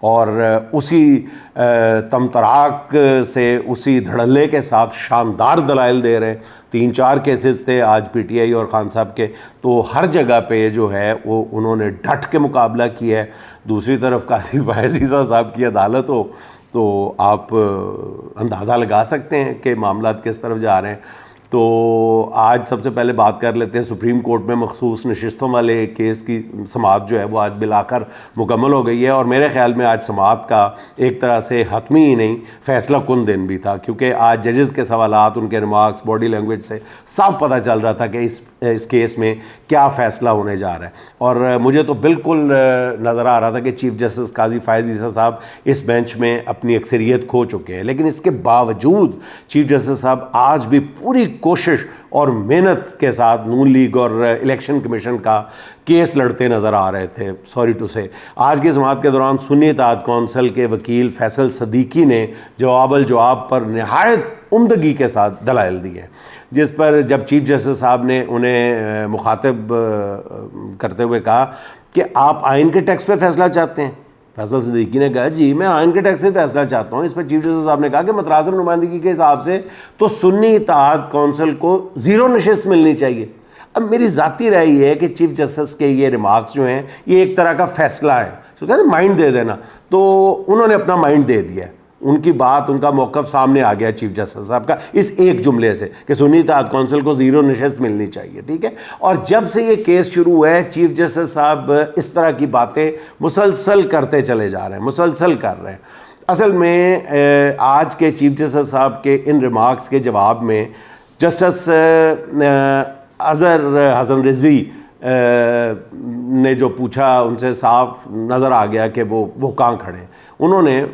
اور اسی تمطراق سے اسی دھڑلے کے ساتھ شاندار دلائل دے رہے ہیں. 3-4 کیسز تھے آج پی ٹی آئی اور خان صاحب کے, تو ہر جگہ پہ جو ہے وہ انہوں نے ڈٹ کے مقابلہ کیا ہے. دوسری طرف قاضی فائز عیسیٰ صاحب کی عدالت ہو تو آپ اندازہ لگا سکتے ہیں کہ معاملات کس طرف جا رہے ہیں. تو آج سب سے پہلے بات کر لیتے ہیں سپریم کورٹ میں مخصوص نشستوں والے کیس کی سماعت جو ہے وہ آج بالآخر مکمل ہو گئی ہے, اور میرے خیال میں آج سماعت کا ایک طرح سے حتمی ہی نہیں فیصلہ کن دن بھی تھا, کیونکہ آج ججز کے سوالات, ان کے ریمارکس, باڈی لینگویج سے صاف پتہ چل رہا تھا کہ اس کیس میں کیا فیصلہ ہونے جا رہا ہے. اور مجھے تو بالکل نظر آ رہا تھا کہ چیف جسٹس قاضی فائز عیسیٰ صاحب اس بینچ میں اپنی اکثریت کھو چکے ہیں, لیکن اس کے باوجود چیف جسٹس صاحب آج بھی پوری کوشش اور محنت کے ساتھ نون لیگ اور الیکشن کمیشن کا کیس لڑتے نظر آ رہے تھے. سوری ٹو سے آج کی سماعت کے دوران سنی اتحاد کونسل کے وکیل فیصل صدیقی نے جواب الجواب پر نہایت عمدگی کے ساتھ دلائل دیے, جس پر جب چیف جسٹس صاحب نے انہیں مخاطب کرتے ہوئے کہا کہ آپ آئین کے ٹیکسٹ پہ فیصلہ چاہتے ہیں, فیصل صدیقی نے کہا جی میں آئین کے ٹیکسٹ سے فیصلہ چاہتا ہوں. اس پر چیف جسٹس صاحب نے کہا کہ مترادف نمائندگی کے حساب سے تو سنی اتحاد کونسل کو 0 نشست ملنی چاہیے. اب میری ذاتی رائے یہ ہے کہ چیف جسٹس کے یہ ریمارکس جو ہیں یہ ایک طرح کا فیصلہ ہے, تو کہتے ہیں مائنڈ دے دینا, تو انہوں نے اپنا مائنڈ دے دیا ہے. ان کی بات, ان کا موقف سامنے آ گیا چیف جسٹس صاحب کا اس ایک جملے سے کہ سنی اتحاد کونسل کو 0 نشست ملنی چاہیے. ٹھیک ہے, اور جب سے یہ کیس شروع ہوا ہے چیف جسٹس صاحب اس طرح کی باتیں مسلسل کرتے چلے جا رہے ہیں, مسلسل کر رہے ہیں. اصل میں آج کے چیف جسٹس صاحب کے ان ریمارکس کے جواب میں جسٹس اظہر حسن رضوی نے جو پوچھا ان سے صاف نظر آ گیا کہ وہ کہاں کھڑے ہیں. انہوں نے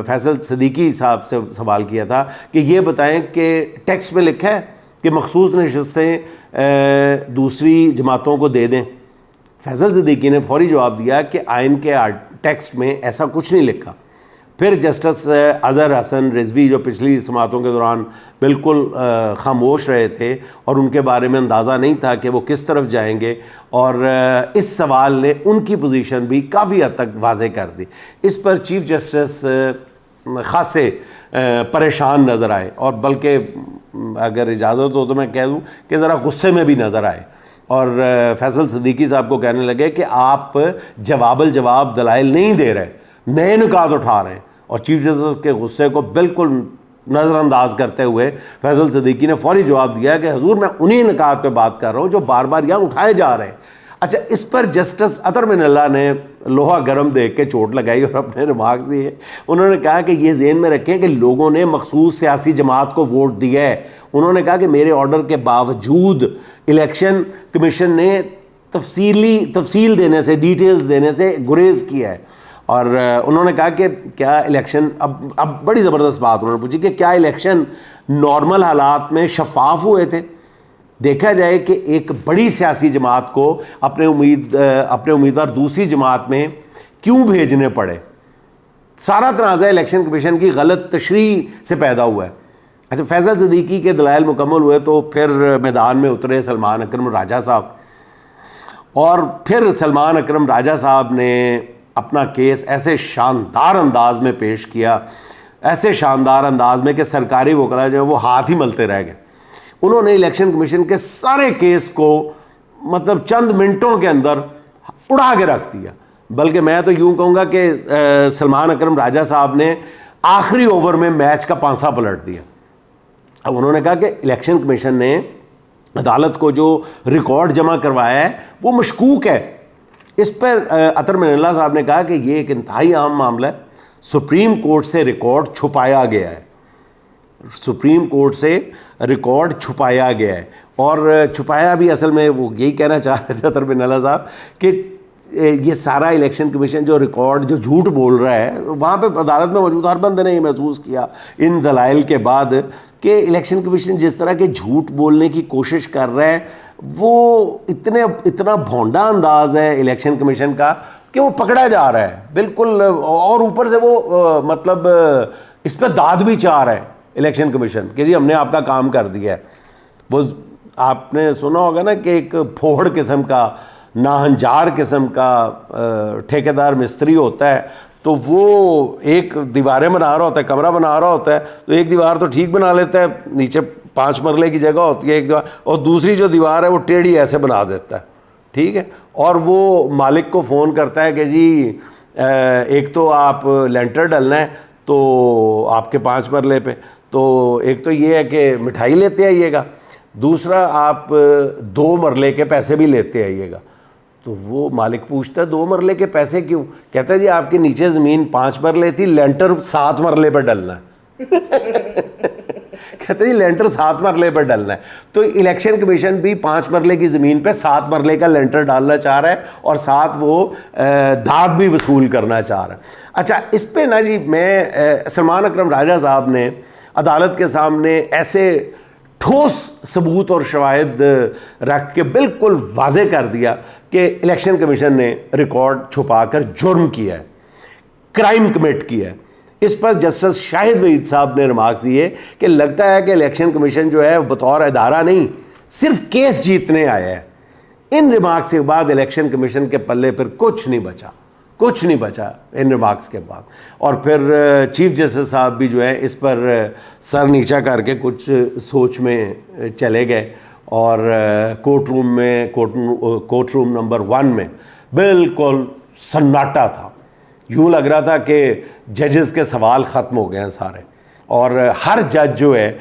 فیصل صدیقی صاحب سے سوال کیا تھا کہ یہ بتائیں کہ ٹیکسٹ میں لکھا ہے کہ مخصوص نشستیں دوسری جماعتوں کو دے دیں. فیصل صدیقی نے فوری جواب دیا کہ آئین کے ٹیکسٹ میں ایسا کچھ نہیں لکھا. پھر جسٹس اظہر حسن رضوی جو پچھلی سماعتوں کے دوران بالکل خاموش رہے تھے اور ان کے بارے میں اندازہ نہیں تھا کہ وہ کس طرف جائیں گے, اور اس سوال نے ان کی پوزیشن بھی کافی حد تک واضح کر دی. اس پر چیف جسٹس خاصے پریشان نظر آئے, اور بلکہ اگر اجازت ہو تو میں کہہ دوں کہ ذرا غصے میں بھی نظر آئے, اور فیصل صدیقی صاحب کو کہنے لگے کہ آپ جواب الجواب دلائل نہیں دے رہے, نئے نکات اٹھا رہے ہیں. اور چیف جسٹس کے غصے کو بالکل نظر انداز کرتے ہوئے فیصل صدیقی نے فوری جواب دیا کہ حضور میں انہی نکات پہ بات کر رہا ہوں جو بار بار یہاں اٹھائے جا رہے ہیں. اچھا, اس پر جسٹس اطہر من اللہ نے لوہا گرم دیکھ کے چوٹ لگائی اور اپنے ریمارکس دیے. انہوں نے کہا کہ یہ ذہن میں رکھیں کہ لوگوں نے مخصوص سیاسی جماعت کو ووٹ دیا ہے. انہوں نے کہا کہ میرے آرڈر کے باوجود الیکشن کمیشن نے تفصیل دینے سے, ڈیٹیلز دینے سے گریز کیا ہے. اور انہوں نے کہا کہ کیا الیکشن, اب بڑی زبردست بات انہوں نے پوچھی کہ کیا الیکشن نارمل حالات میں شفاف ہوئے تھے؟ دیکھا جائے کہ ایک بڑی سیاسی جماعت کو اپنے امیدوار دوسری جماعت میں کیوں بھیجنے پڑے؟ سارا تنازع الیکشن کمیشن کی غلط تشریح سے پیدا ہوا ہے. اچھا, فیصل صدیقی کے دلائل مکمل ہوئے تو پھر میدان میں اترے سلمان اکرم راجہ صاحب, اور پھر سلمان اکرم راجہ صاحب نے اپنا کیس ایسے شاندار انداز میں پیش کیا, ایسے شاندار انداز میں کہ سرکاری وکلا جو ہے وہ ہاتھ ہی ملتے رہ گئے. انہوں نے الیکشن کمیشن کے سارے کیس کو مطلب چند منٹوں کے اندر اڑا کے رکھ دیا. بلکہ میں تو یوں کہوں گا کہ سلمان اکرم راجہ صاحب نے آخری اوور میں میچ کا پانسا پلٹ دیا. اب انہوں نے کہا کہ الیکشن کمیشن نے عدالت کو جو ریکارڈ جمع کروایا ہے وہ مشکوک ہے. اس پر اطہر من اللہ صاحب نے کہا کہ یہ ایک انتہائی عام معاملہ ہے, سپریم کورٹ سے ریکارڈ چھپایا گیا ہے, سپریم کورٹ سے ریکارڈ چھپایا گیا ہے. اور چھپایا بھی اصل میں وہ یہی کہنا چاہ رہے تھے اطہر من اللہ صاحب کہ یہ سارا الیکشن کمیشن جو ریکارڈ جو جھوٹ بول رہا ہے, وہاں پہ عدالت میں موجود ہر بندے نے یہ محسوس کیا ان دلائل کے بعد کہ الیکشن کمیشن جس طرح کے جھوٹ بولنے کی کوشش کر رہا ہے وہ اتنا بھونڈا انداز ہے الیکشن کمیشن کا کہ وہ پکڑا جا رہا ہے بالکل. اور اوپر سے وہ مطلب اس پہ داد بھی چاہ رہا ہے الیکشن کمیشن کہ جی ہم نے آپ کا کام کر دیا ہے. وہ آپ نے سنا ہوگا نا کہ ایک پھوڑ قسم کا ناہنجار قسم کا ٹھیکیدار مستری ہوتا ہے تو وہ ایک دیواریں بنا رہا ہوتا ہے, کمرہ بنا رہا ہوتا ہے, تو ایک دیوار تو ٹھیک بنا لیتا ہے, نیچے 5 مرلے کی جگہ ہوتی ہے ایک دیوار, اور دوسری جو دیوار ہے وہ ٹیڑھی ایسے بنا دیتا ہے, ٹھیک ہے. اور وہ مالک کو فون کرتا ہے کہ جی ایک تو آپ لینٹر ڈلنا ہے تو آپ کے 5 مرلے پہ, تو ایک تو یہ ہے کہ مٹھائی لیتے آئیے گا, دوسرا آپ 2 مرلے کے پیسے بھی لیتے آئیے گا. تو وہ مالک پوچھتا ہے 2 مرلے کے پیسے کیوں؟ کہتا ہے جی آپ کے نیچے زمین 5 مرلے تھی, لینٹر 7 مرلے پر ڈلنا ہے. کہتے ہیں جی لینٹر 7 مرلے پر ڈلنا ہے, تو الیکشن کمیشن بھی 5 مرلے کی زمین پہ 7 مرلے کا لینٹر ڈالنا چاہ رہا ہے اور ساتھ وہ داد بھی وصول کرنا چاہ رہا ہے. اچھا اس پہ نا جی میں سلمان اکرم راجہ صاحب نے عدالت کے سامنے ایسے ٹھوس ثبوت اور شواہد رکھ کے بالکل واضح کر دیا کہ الیکشن کمیشن نے ریکارڈ چھپا کر جرم کیا ہے, کرائم کمٹ کیا ہے. اس پر جسٹس شاہد وحید صاحب نے ریمارکس دیے کہ لگتا ہے کہ الیکشن کمیشن جو ہے بطور ادارہ نہیں صرف کیس جیتنے آیا ہے. ان ریمارکس کے بعد الیکشن کمیشن کے پلے پر کچھ نہیں بچا ان ریمارکس کے بعد. اور پھر چیف جسٹس صاحب بھی جو ہے اس پر سر نیچا کر کے کچھ سوچ میں چلے گئے, اور کورٹ روم نمبر 1 میں بالکل سناٹا تھا. یوں لگ رہا تھا کہ ججز کے سوال ختم ہو گئے ہیں سارے, اور ہر جج جو ہے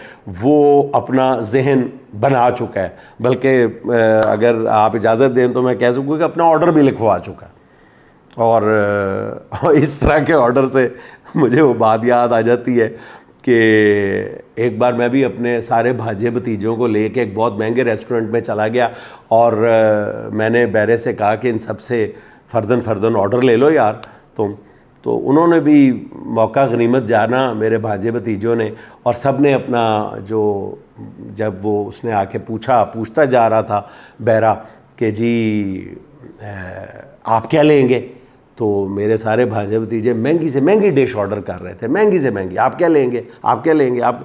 وہ اپنا ذہن بنا چکا ہے, بلکہ اگر آپ اجازت دیں تو میں کہہ سکوں کہ اپنا آرڈر بھی لکھوا چکا ہے. اور اس طرح کے آرڈر سے مجھے وہ بات یاد آ جاتی ہے کہ ایک بار میں بھی اپنے سارے بھانجے بھتیجوں کو لے کے ایک بہت مہنگے ریسٹورنٹ میں چلا گیا, اور میں نے بیرے سے کہا کہ ان سب سے فردن آرڈر لے لو یار تم. تو انہوں نے بھی موقع غنیمت جانا میرے بھانجے بھتیجوں نے, اور سب نے اپنا جو جب وہ اس نے آ کے پوچھتا جا رہا تھا بیرا کہ جی آپ کیا لیں گے, تو میرے سارے بھانجے بھتیجے مہنگی سے مہنگی ڈش آرڈر کر رہے تھے, مہنگی سے مہنگی, آپ کیا لیں گے آپ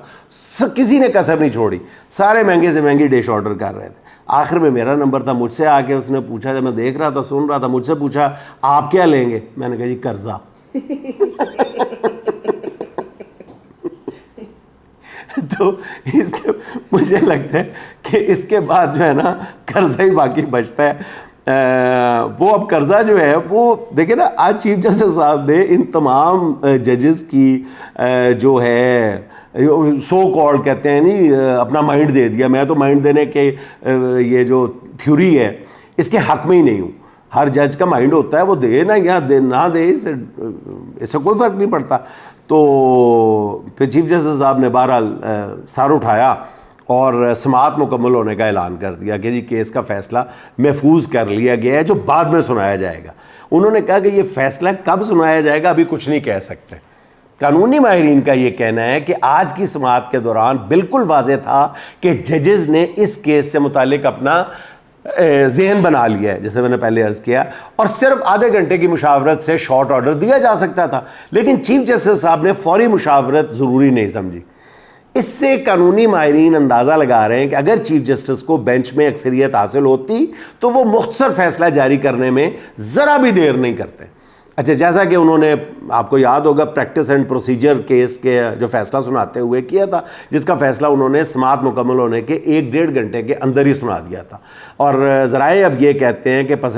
کسی نے کسر نہیں چھوڑی, سارے مہنگے سے مہنگی ڈش آرڈر کر رہے تھے. آخر میں میرا نمبر تھا, مجھ سے آ کے اس نے پوچھا, جب میں دیکھ رہا تھا سن رہا تھا, مجھ سے پوچھا آپ کیا لیں گے؟ میں نے کہا جی قرضہ. تو مجھے لگتا ہے کہ اس کے بعد جو ہے نا قرضہ ہی باقی بچتا ہے. وہ اب قرضہ جو ہے وہ دیکھیں نا, آج چیف جسٹس صاحب نے ان تمام ججز کی جو ہے سو کال کہتے ہیں نہیں اپنا مائنڈ دے دیا. میں تو مائنڈ دینے کے یہ جو تھیوری ہے اس کے حق میں ہی نہیں ہوں. ہر جج کا مائنڈ ہوتا ہے, وہ دے نا یا نہ دے, اس سے کوئی فرق نہیں پڑتا. تو پھر چیف جسٹس صاحب نے بہرحال سر اٹھایا اور سماعت مکمل ہونے کا اعلان کر دیا کہ جی کیس کا فیصلہ محفوظ کر لیا گیا ہے جو بعد میں سنایا جائے گا. انہوں نے کہا کہ یہ فیصلہ کب سنایا جائے گا ابھی کچھ نہیں کہہ سکتے. قانونی ماہرین کا یہ کہنا ہے کہ آج کی سماعت کے دوران بالکل واضح تھا کہ ججز نے اس کیس سے متعلق اپنا ذہن بنا لیا ہے, جیسے میں نے پہلے عرض کیا, اور صرف آدھے گھنٹے کی مشاورت سے شارٹ آرڈر دیا جا سکتا تھا. لیکن چیف جسٹس صاحب نے فوری مشاورت ضروری نہیں سمجھی. اس سے قانونی ماہرین اندازہ لگا رہے ہیں کہ اگر چیف جسٹس کو بینچ میں اکثریت حاصل ہوتی تو وہ مختصر فیصلہ جاری کرنے میں ذرا بھی دیر نہیں کرتے. اچھا, جیسا کہ انہوں نے آپ کو یاد ہوگا پریکٹس اینڈ پروسیجر کیس کے جو فیصلہ سناتے ہوئے کیا تھا, جس کا فیصلہ انہوں نے سماعت مکمل ہونے کے 1-1.5 گھنٹے کے اندر ہی سنا دیا تھا. اور ذرائع اب یہ کہتے ہیں کہ پس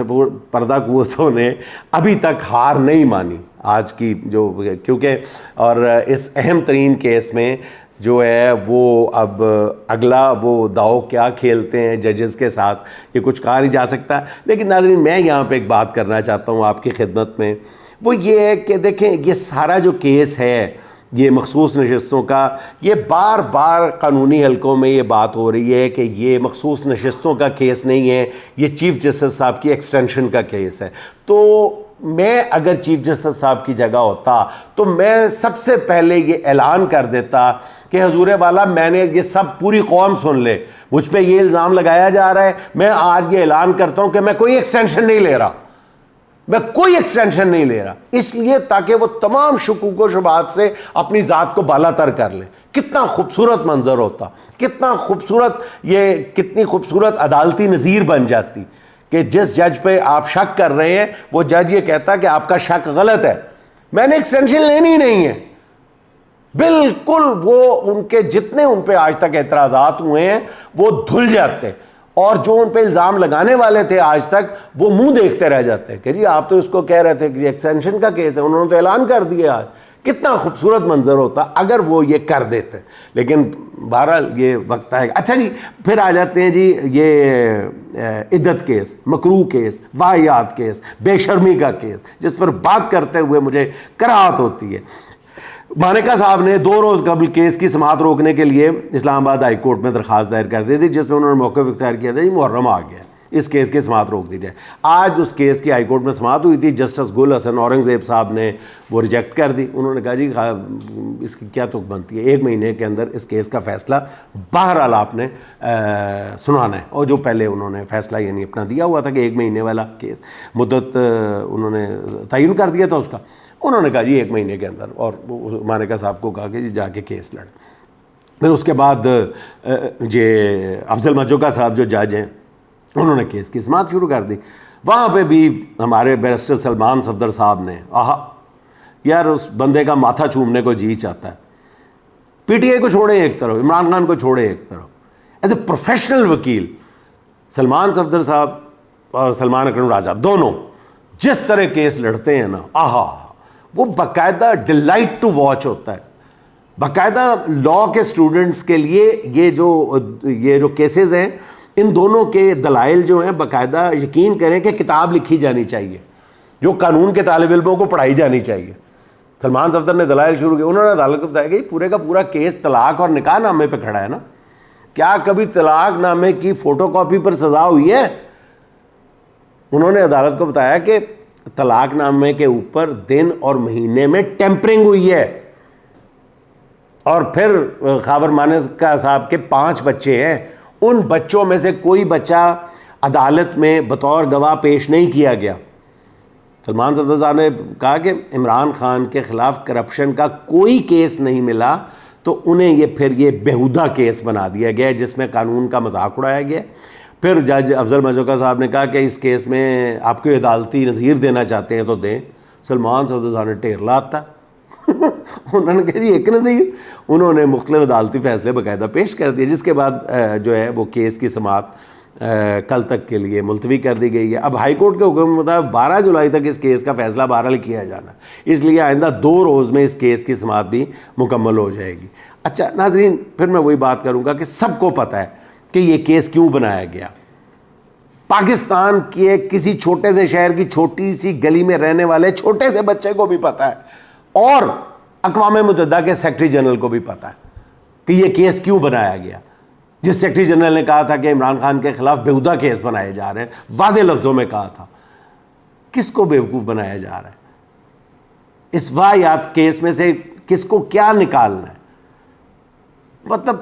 پردہ قوتوں نے ابھی تک ہار نہیں مانی آج کی جو, کیونکہ اور اس اہم ترین کیس میں جو ہے وہ اب اگلا وہ داؤ کیا کھیلتے ہیں ججز کے ساتھ یہ کچھ کہا نہیں جا سکتا. لیکن ناظرین میں یہاں پہ ایک بات کرنا چاہتا ہوں آپ کی خدمت میں, وہ یہ ہے کہ دیکھیں یہ سارا جو کیس ہے یہ مخصوص نشستوں کا, یہ بار بار قانونی حلقوں میں یہ بات ہو رہی ہے کہ یہ مخصوص نشستوں کا کیس نہیں ہے, یہ چیف جسٹس صاحب کی ایکسٹینشن کا کیس ہے. تو میں اگر چیف جسٹس صاحب کی جگہ ہوتا تو میں سب سے پہلے یہ اعلان کر دیتا کہ حضور والا میں نے یہ سب پوری قوم سن لے, مجھ پہ یہ الزام لگایا جا رہا ہے, میں آج یہ اعلان کرتا ہوں کہ میں کوئی ایکسٹینشن نہیں لے رہا, اس لیے تاکہ وہ تمام شکوک و شبہات سے اپنی ذات کو بالا تر کر لے. کتنا خوبصورت منظر ہوتا, کتنی خوبصورت عدالتی نظیر بن جاتی کہ جس جج پہ آپ شک کر رہے ہیں وہ جج یہ کہتا کہ آپ کا شک غلط ہے، میں نے ایکسٹینشن لینی ہی نہیں ہے. بالکل وہ ان کے جتنے ان پہ آج تک اعتراضات ہوئے ہیں وہ دھل جاتے، اور جو ان پہ الزام لگانے والے تھے آج تک وہ منہ دیکھتے رہ جاتے کہ جی آپ تو اس کو کہہ رہے تھے کہ ایکسٹینشن کا کیس ہے، انہوں نے تو اعلان کر دیا. آج کتنا خوبصورت منظر ہوتا اگر وہ یہ کر دیتے، لیکن بہرحال یہ وقت آئے گا. اچھا جی پھر آ جاتے ہیں جی یہ عدت کیس، مکروہ کیس، واہیات کیس، بے شرمی کا کیس، جس پر بات کرتے ہوئے مجھے کراہت ہوتی ہے. مانیکا صاحب نے 2 روز قبل کیس کی سماعت روکنے کے لیے اسلام آباد ہائی کورٹ میں درخواست دائر کر دی تھی، جس میں انہوں نے موقف اختیار کیا تھا جی محرم آ گیا، اس کیس کی سماعت روک دی جائے. آج اس کیس کی ہائی کورٹ میں سماعت ہوئی تھی. جسٹس گل حسن اورنگزیب صاححب نے وہ ریجیکٹ کر دی. انہوں نے کہا جی اس کی کیا تک بنتی ہے، 1 مہینے کے اندر اس کیس کا فیصلہ بہرحال آپ نے سنانا ہے. اور جو پہلے انہوں نے فیصلہ یعنی اپنا دیا ہوا تھا کہ 1 مہینے والا کیس مدت انہوں نے تعین کر دیا تھا اس کا، انہوں نے کہا جی 1 مہینے کے اندر، اور مانیکا صاحب کو کہا کہ جی جا کے کیس لڑ. پھر اس کے بعد یہ افضل مجوکا صاحب جو جج ہیں انہوں نے کیس کی سماعت شروع کر دی. وہاں پہ بھی ہمارے بیرسٹر سلمان صفدر صاحب نے یار اس بندے کا ماتھا چومنے کو جی چاہتا ہے. پی ٹی آئی کو چھوڑیں ایک طرف، عمران خان کو چھوڑیں ایک طرف، ایز اے پروفیشنل وکیل سلمان صفدر صاحب اور سلمان اکرم راجہ دونوں جس طرح کیس لڑتے ہیں نا، وہ باقاعدہ ڈیلائٹ ٹو واچ ہوتا ہے. باقاعدہ لاء کے اسٹوڈنٹس کے لیے یہ جو کیسز ہیں ان دونوں کے دلائل جو ہیں باقاعدہ یقین کریں کہ کتاب لکھی جانی چاہیے، جو قانون کے طالب علموں کو پڑھائی جانی چاہیے. سلمان صفدر نے دلائل شروع کیے، انہوں نے عدالت کو بتایا کہ پورے کا پورا کیس طلاق اور نکاح نامے پہ کھڑا ہے نا، کیا کبھی طلاق نامے کی فوٹو کاپی پر سزا ہوئی ہے؟ انہوں نے عدالت کو بتایا کہ طلاق نامے کے اوپر دن اور مہینے میں ٹیمپرنگ ہوئی ہے. اور پھر خاور مانیکا صاحب کے 5 بچے ہیں، ان بچوں میں سے کوئی بچہ عدالت میں بطور گواہ پیش نہیں کیا گیا. سلمان صفدر صاحب نے کہا کہ عمران خان کے خلاف کرپشن کا کوئی کیس نہیں ملا تو انہیں پھر یہ بیہودہ کیس بنا دیا گیا جس میں قانون کا مذاق اڑایا گیا. پھر جج افضل مجوکا صاحب نے کہا کہ اس کیس میں آپ کو عدالتی نظیر دینا چاہتے ہیں تو دیں. سلمان صفدر صاحب نے ٹیر لاتا انہوں نے کہا جی ایک نظیر. انہوں نے مختلف عدالتی فیصلے باقاعدہ پیش کر دیے، جس کے بعد جو ہے وہ کیس کی سماعت کل تک کے لیے ملتوی کر دی گئی ہے. اب ہائی کورٹ کے حکم کے مطابق 12 جولائی تک اس کیس کا فیصلہ بہرحال کیا جانا، اس لیے آئندہ 2 روز میں اس کیس کی سماعت بھی مکمل ہو جائے گی. اچھا ناظرین، پھر میں وہی بات کروں گا کہ سب کو پتہ ہے کہ یہ کیس کیوں بنایا گیا. پاکستان کے کسی چھوٹے سے شہر کی چھوٹی سی گلی میں رہنے والے چھوٹے سے بچے کو بھی پتہ ہے، اور اقوام متحدہ کے سیکرٹری جنرل کو بھی پتہ ہے کہ یہ کیس کیوں بنایا گیا. جس سیکرٹری جنرل نے کہا تھا کہ عمران خان کے خلاف بیہودہ کیس بنائے جا رہے ہیں، واضح لفظوں میں کہا تھا. کس کو بیوقوف بنایا جا رہا ہے؟ اس واہیات کیس میں سے کس کو کیا نکالنا ہے؟ مطلب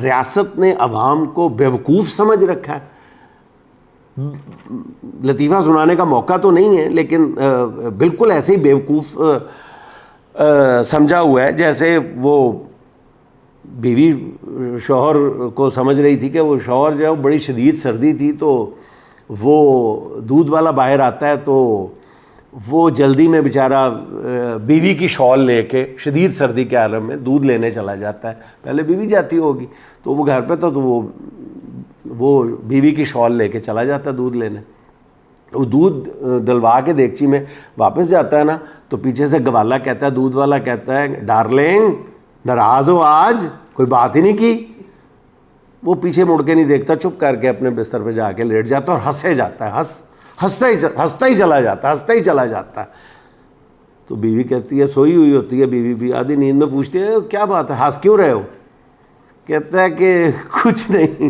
ریاست نے عوام کو بیوقوف سمجھ رکھا ہے. لطیفہ سنانے کا موقع تو نہیں ہے، لیکن بالکل ایسے ہی بیوقوف سمجھا ہوا ہے جیسے وہ بیوی شوہر کو سمجھ رہی تھی کہ وہ شوہر جو ہے بڑی شدید سردی تھی تو وہ دودھ والا باہر آتا ہے تو وہ جلدی میں بیچارہ بیوی کی شال لے کے شدید سردی کے عالم میں دودھ لینے چلا جاتا ہے. پہلے بیوی جاتی ہوگی تو وہ گھر پہ تھا تو وہ بیوی کی شال لے کے چلا جاتا ہے دودھ لینے. وہ دودھ ڈلوا کے دیگچی میں واپس جاتا ہے نا تو پیچھے سے گوالا کہتا ہے، دودھ والا کہتا ہے ڈارلنگ ناراض ہو آج، کوئی بات ہی نہیں کی. وہ پیچھے مڑ کے نہیں دیکھتا، چپ کر کے اپنے بستر پہ جا کے لیٹ جاتا اور ہنسے جاتا ہے، ہنستا ہی چلا جاتا ہے. تو بیوی کہتی ہے، سوئی ہوئی ہوتی ہے بیوی بھی، آدھی نیند میں پوچھتی ہے کیا بات ہے، ہنس کیوں رہے ہو؟ کہتا ہے کہ کچھ نہیں،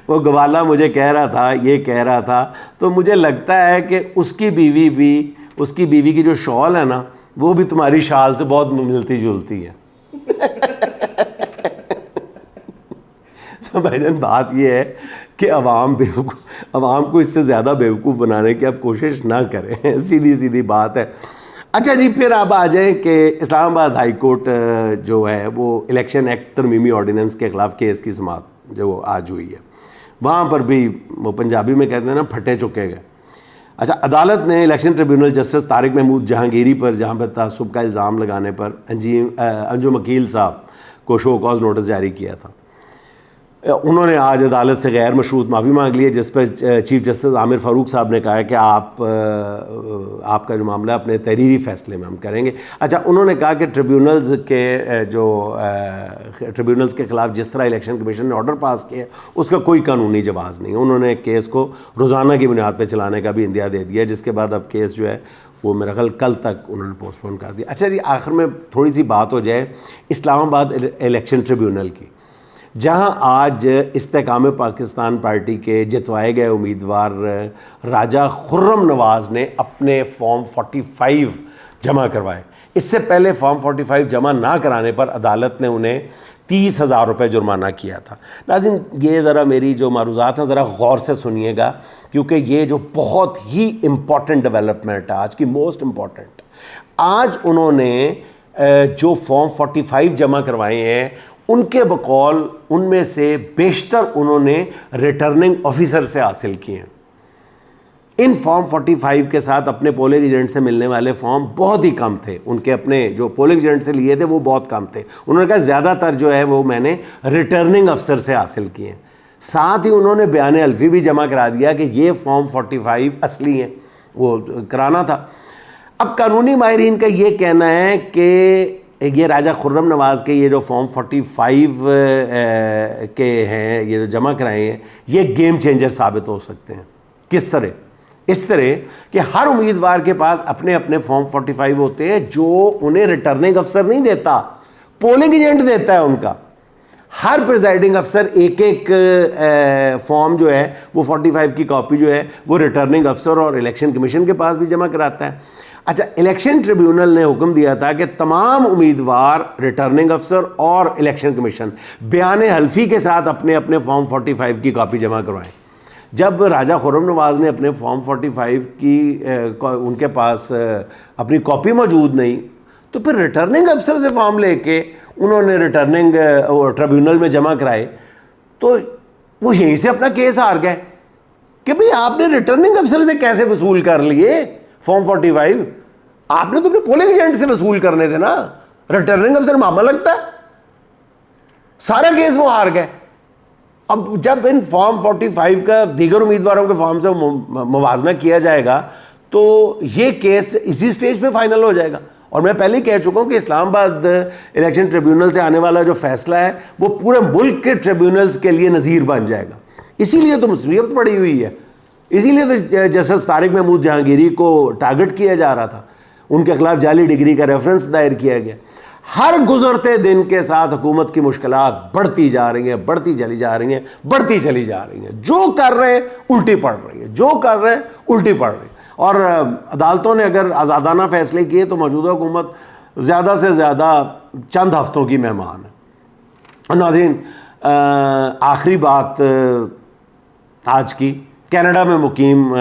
وہ گوالا مجھے کہہ رہا تھا، یہ کہہ رہا تھا، تو مجھے لگتا ہے کہ اس کی بیوی کی جو شال ہے نا وہ بھی تمہاری شال سے بہت ملتی جلتی ہے. تو بھائی جان بات یہ ہے کہ عوام کو اس سے زیادہ بیوقوف بنانے کی اب کوشش نہ کریں، سیدھی بات ہے. اچھا جی، پھر آپ آ جائیں کہ اسلام آباد ہائی کورٹ جو ہے وہ الیکشن ایکٹ ترمیمی آرڈیننس کے خلاف کیس کی سماعت جو آج ہوئی ہے، وہاں پر بھی وہ پنجابی میں کہتے ہیں نا پھٹے چکے گئے. اچھا، عدالت نے election tribunal justice Tariq Mahmood Jahangiri پر جہاں پر تعصب کا الزام لگانے پر انجم وکیل صاحب کو شو کاز نوٹس جاری کیا تھا. انہوں نے آج عدالت سے غیر مشروط معافی مانگ لی ہے، جس پر چیف جسٹس عامر فاروق صاحب نے کہا ہے کہ آپ کا جو معاملہ اپنے تحریری فیصلے میں ہم کریں گے. اچھا، انہوں نے کہا کہ ٹریبیونلز کے خلاف جس طرح الیکشن کمیشن نے آرڈر پاس کیا اس کا کوئی قانونی جواز نہیں. انہوں نے کیس کو روزانہ کی بنیاد پہ چلانے کا بھی اندیا دے دیا، جس کے بعد اب کیس جو ہے وہ میرا خیال کل تک انہوں نے پوسٹ پون کر دیا. اچھا جی، آخر میں تھوڑی سی بات ہو جائے اسلام آباد الیکشن ٹریبیونل کی، جہاں آج استحکام پاکستان پارٹی کے جتوائے گئے امیدوار راجہ خرم نواز نے اپنے فارم 45 جمع کروائے. اس سے پہلے فارم 45 جمع نہ کرانے پر عدالت نے انہیں 30,000 روپے جرمانہ کیا تھا. ناظرین، یہ ذرا میری جو معروضات ہیں ذرا غور سے سنیے گا، کیونکہ یہ جو بہت ہی امپورٹنٹ ڈیولپمنٹ ہے آج کی، موسٹ امپورٹنٹ. آج انہوں نے جو فارم 45 جمع کروائے ہیں ان کے بقول ان میں سے بیشتر انہوں نے ریٹرننگ آفیسر سے حاصل کیے ہیں. ان فارم 45 کے ساتھ اپنے پولنگ ایجنٹ سے ملنے والے فارم بہت ہی کم تھے. ان کے اپنے جو پولنگ ایجنٹ سے لیے تھے وہ بہت کم تھے. انہوں نے کہا زیادہ تر جو ہے وہ میں نے ریٹرننگ افسر سے حاصل کیے ہیں. ساتھ ہی انہوں نے بیان الفی بھی جمع کرا دیا کہ یہ فارم 45 اصلی ہیں، وہ کرانا تھا. اب قانونی ماہرین کا یہ کہنا ہے کہ یہ راجہ خرم نواز کے یہ جو فارم 45 کے ہیں، یہ جو جمع کرائے ہیں، یہ گیم چینجر ثابت ہو سکتے ہیں. کس طرح؟ اس طرح کہ ہر امیدوار کے پاس اپنے اپنے فارم 45 ہوتے ہیں جو انہیں ریٹرننگ افسر نہیں دیتا، پولنگ ایجنٹ دیتا ہے ان کا. ہر پریزائڈنگ افسر ایک ایک فارم جو ہے وہ 45 کی کاپی جو ہے وہ ریٹرننگ افسر اور الیکشن کمیشن کے پاس بھی جمع کراتا ہے. اچھا، الیکشن ٹریبیونل نے حکم دیا تھا کہ تمام امیدوار، ریٹرننگ افسر اور الیکشن کمیشن بیان حلفی کے ساتھ اپنے اپنے فارم 45 کی کاپی جمع کروائیں. جب راجہ خرم نواز نے اپنے فارم 45 کی ان کے پاس اپنی کاپی موجود نہیں، تو پھر ریٹرننگ افسر سے فارم لے کے انہوں نے ریٹرننگ ٹریبیونل میں جمع کرائے، تو وہ یہیں سے اپنا کیس ہار گئے کہ بھئی آپ نے ریٹرننگ افسر سے کیسے وصول کر لیے فارم 45؟ آپ نے تو اپنے پولنگ ایجنٹ سے وصول کرنے تھے نا. ریٹرننگ افسر معاملہ لگتا ہے، سارا کیس وہ ہار گئے. اب جب ان فارم 45 کا دیگر امیدواروں کے فارم سے موازنہ کیا جائے گا تو یہ کیس اسی سٹیج پہ فائنل ہو جائے گا. اور میں پہلے ہی کہہ چکا ہوں کہ اسلام آباد الیکشن ٹریبیونل سے آنے والا جو فیصلہ ہے وہ پورے ملک کے ٹریبیونلز کے لیے نظیر بن جائے گا. اسی لیے تو مصیبت پڑی ہوئی ہے، اسی لیے تو جسٹس طارق محمود جہانگیری کو ٹارگٹ کیا جا رہا تھا، ان کے خلاف جعلی ڈگری کا ریفرنس دائر کیا گیا. ہر گزرتے دن کے ساتھ حکومت کی مشکلات بڑھتی جا رہی ہیں، بڑھتی چلی جا رہی ہیں، بڑھتی چلی جا رہی ہیں. جو کر رہے ہیں الٹی پڑ رہی ہے، جو کر رہے ہیں الٹی پڑ رہی ہے. اور عدالتوں نے اگر آزادانہ فیصلے کیے تو موجودہ حکومت زیادہ سے زیادہ چند ہفتوں کی مہمان ہے. ناظرین، آخری بات آج کی، کینیڈا میں مقیم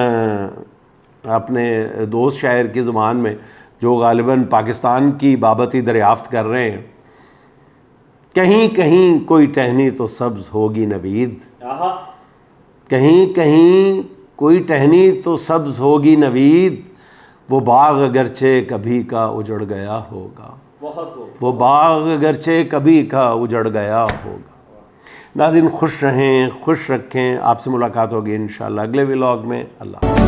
اپنے دوست شاعر کی زبان میں جو غالباً پاکستان کی بابتی دریافت کر رہے ہیں، کہیں کہیں کوئی ٹہنی تو سبز ہوگی نوید، کہیں کہیں کوئی ٹہنی تو سبز ہوگی نوید، وہ باغ اگرچہ کبھی کا اجڑ گیا ہوگا، وہ باغ اگرچہ کبھی کا اجڑ گیا ہوگا. ناظرین، خوش رہیں، خوش رکھیں. آپ سے ملاقات ہوگی انشاءاللہ اگلے ولاگ میں. اللہ